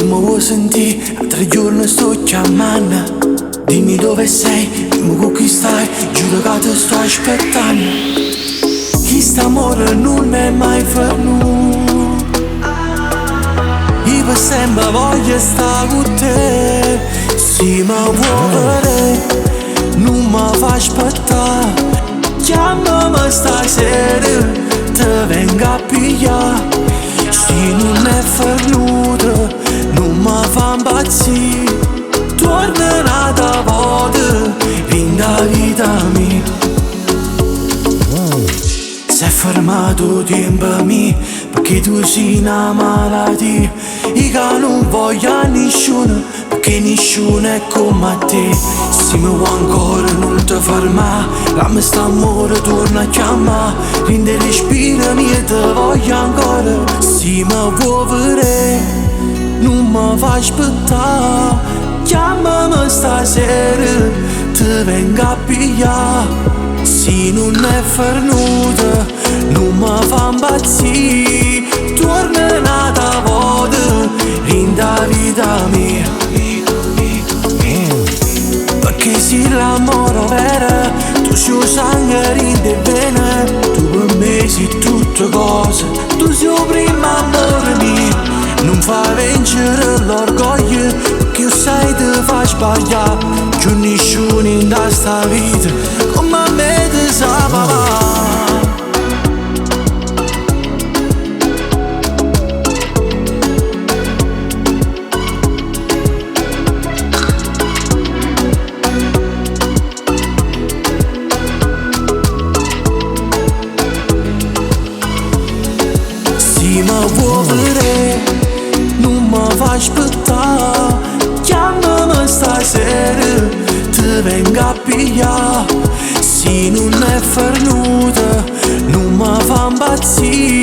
mi vuoi sentire, a 3 giorni sto chiamando. Dimmi dove sei, dimmi con chi stai, giuro che ti sto aspettando. Chi st'amore non è mai venuto, io per sempre voglio stare con te. Se mi vuoi vedere, non mi fa aspettare, chiamami stasera, ti vengo a pigliare. Se non è venuto, non mi fa impazzire, torna un'altra volta, vieni da vita mia. Si è fermato tempo mio, perché tu sei una malattia. Io che non voglio a nessuno, perché nessuno è come te. Se mi vuoi ancora non ti fermare, dammi st'amore, torna a chiamare. Rende respiro mio e ti voglio ancora. Se mi vuoi vedere, non mi fa aspettare, chiamami stasera, ti vengo a pigliare. Se non è venuta, non mi fa impazzire, torna un'altra volta, rende la vita mia. Perché se l'amore vero, tu sei sangue, rende bene. Tu per me sei tutte cose, tu sei il primo amore mio. Non fai vincere l'orgoglio, perché io sai ti fa sbagliare. C'è nessuno in questa vita come me ti sa papà. Se mi vuoi vedere, non mi fa aspettare, chiamami stasera, ti vengo a pigliare. Se non è venuta, non mi fa impazzire,